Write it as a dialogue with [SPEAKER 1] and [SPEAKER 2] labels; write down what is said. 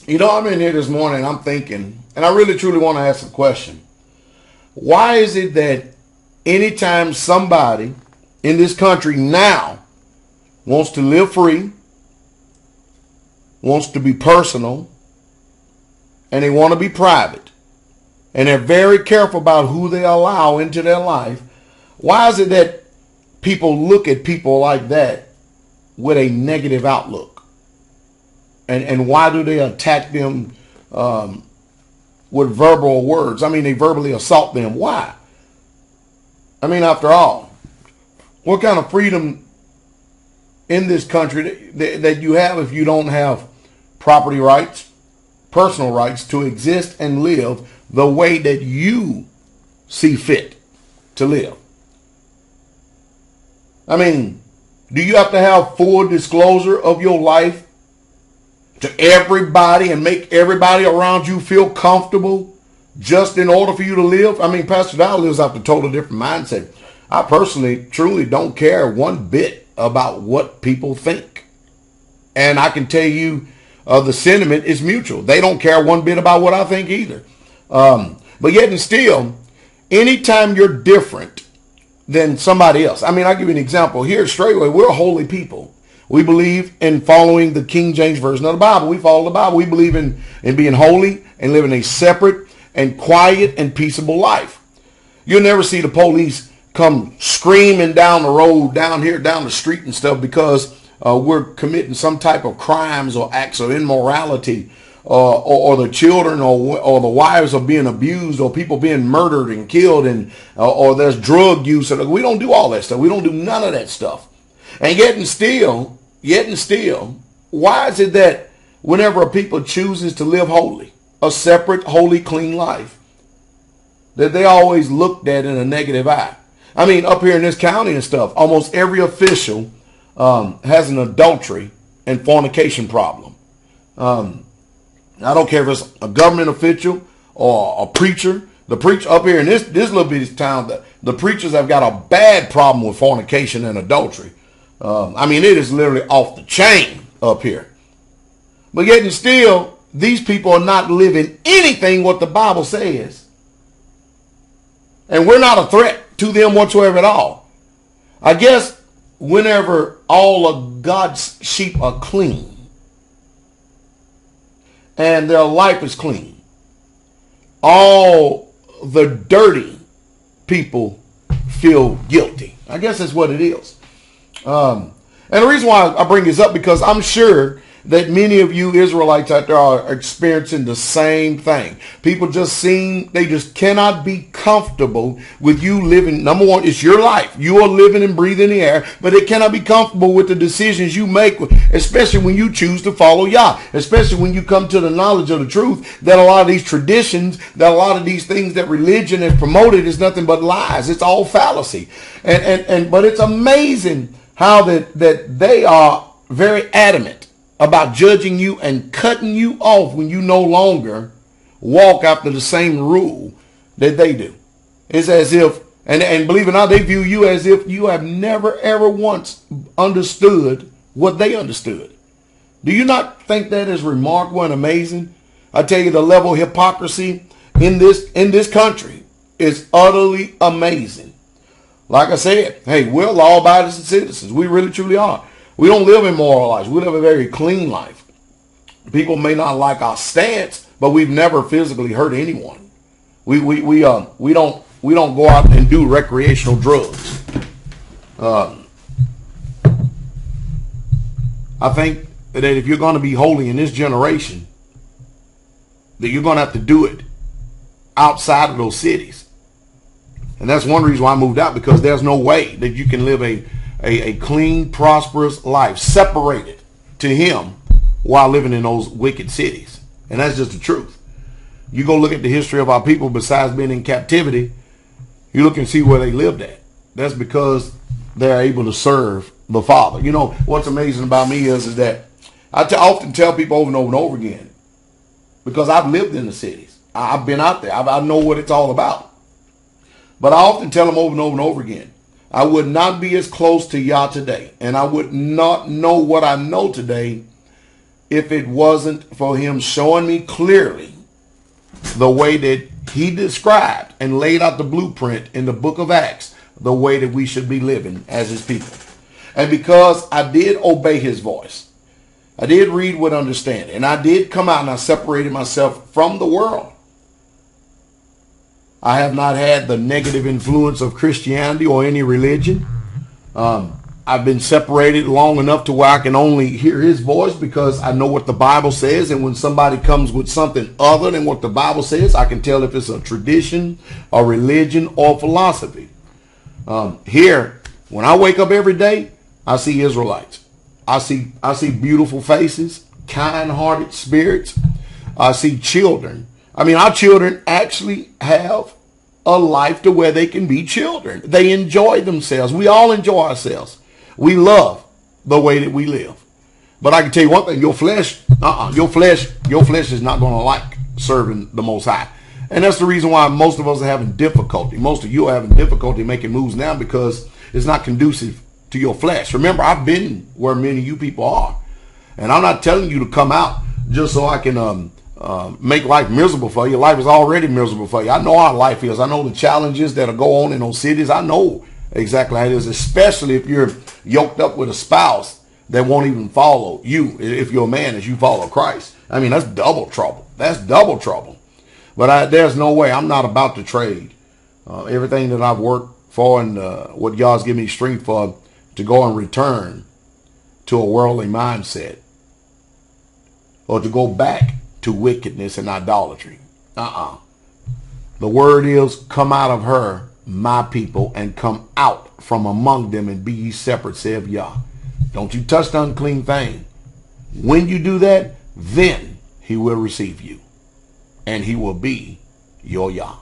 [SPEAKER 1] I'm in here this morning, I'm thinking, and I really truly want to ask a question. Why is it that anytime somebody in this country now wants to live free, wants to be personal, and they want to be private, and they're very careful about who they allow into their life, why is it that people look at people like that with a negative outlook? And why do they attack them with verbal words? I mean, they verbally assault them. Why? I mean, after all, what kind of freedom in this country that you have if you don't have property rights, personal rights to exist and live the way that you see fit to live? I mean, do you have to have full disclosure of your life to everybody and make everybody around you feel comfortable just in order for you to live? I mean, Pastor Dow lives out a totally different mindset. I personally, truly don't care one bit about what people think. And I can tell you the sentiment is mutual. They don't care one bit about what I think either. But yet and still, anytime you're different than somebody else. I mean, I'll give you an example. Here at Straightway, we're a holy people. We believe in following the King James Version of the Bible. We follow the Bible. We believe in being holy and living a separate and quiet and peaceable life. You'll never see the police come screaming down the road, down here, down the street and stuff because we're committing some type of crimes or acts of immorality, or the children or the wives are being abused, or people being murdered and killed, and or there's drug use. We don't do all that stuff. We don't do none of that stuff. And yet and still, why is it that whenever a people chooses to live holy, a separate, holy, clean life, that they always looked at in a negative eye? I mean, up here in this county and stuff, almost every official has an adultery and fornication problem. I don't care if it's a government official or a preacher. The preacher up here in this little bitty town, the preachers have got a bad problem with fornication and adultery. I mean, it is literally off the chain up here. But yet and still, these people are not living anything what the Bible says. And we're not a threat to them whatsoever at all. I guess whenever all of God's sheep are clean and their life is clean, all the dirty people feel guilty. I guess that's what it is. And the reason why I bring this up, because I'm sure that many of you Israelites out there are experiencing the same thing. People they just cannot be comfortable with you living. Number one, it's your life. You are living and breathing the air, but they cannot be comfortable with the decisions you make, especially when you choose to follow Yah, especially when you come to the knowledge of the truth that a lot of these traditions, that a lot of these things that religion has promoted is nothing but lies. It's all fallacy. But it's amazing how that they are very adamant about judging you and cutting you off when you no longer walk after the same rule that they do. It's as if, and believe it or not, they view you as if you have never ever once understood what they understood. Do you not think that is remarkable and amazing? I tell you, the level of hypocrisy in this country is utterly amazing. Like I said, hey, we're law-abiding citizens. We really truly are. We don't live immoral lives. We live a very clean life. People may not like our stance, but we've never physically hurt anyone. We don't go out and do recreational drugs. I think that if you're going to be holy in this generation, that you're going to have to do it outside of those cities. And that's one reason why I moved out, because there's no way that you can live a clean, prosperous life separated to him while living in those wicked cities. And that's just the truth. You go look at the history of our people, besides being in captivity, you look and see where they lived at. That's because they're able to serve the Father. You know, what's amazing about me is that I often tell people over and over and over again, because I've lived in the cities. I've been out there. I know what it's all about. But I often tell them over and over and over again, I would not be as close to Yah today, and I would not know what I know today if it wasn't for him showing me clearly the way that he described and laid out the blueprint in the book of Acts, the way that we should be living as his people. And because I did obey his voice, I did read with understanding, and I did come out and I separated myself from the world. I have not had the negative influence of Christianity or any religion. I've been separated long enough to where I can only hear his voice because I know what the Bible says. And when somebody comes with something other than what the Bible says, I can tell if it's a tradition, a religion, or philosophy. Here, when I wake up every day, I see Israelites. I see beautiful faces, kind-hearted spirits. I see children. I mean, our children actually have a life to where they can be children. They enjoy themselves. We all enjoy ourselves. We love the way that we live. But I can tell you one thing, your flesh is not going to like serving the Most High. And that's the reason why most of us are having difficulty. Most of you are having difficulty making moves now because it's not conducive to your flesh. Remember, I've been where many of you people are. And I'm not telling you to come out just so I can make life miserable for you. Life is already miserable for you. I know how life is. I know the challenges that go on in those cities. I know exactly how it is, especially if you're yoked up with a spouse that won't even follow you. If you're a man, as you follow Christ. I mean, that's double trouble. That's double trouble. But there's no way. I'm not about to trade everything that I've worked for and what God's given me strength for to go and return to a worldly mindset or to go back to wickedness and idolatry. The word is, come out of her, my people, and come out from among them and be ye separate, saith Yah. Don't you touch the unclean thing. When you do that, then he will receive you and he will be your Yah.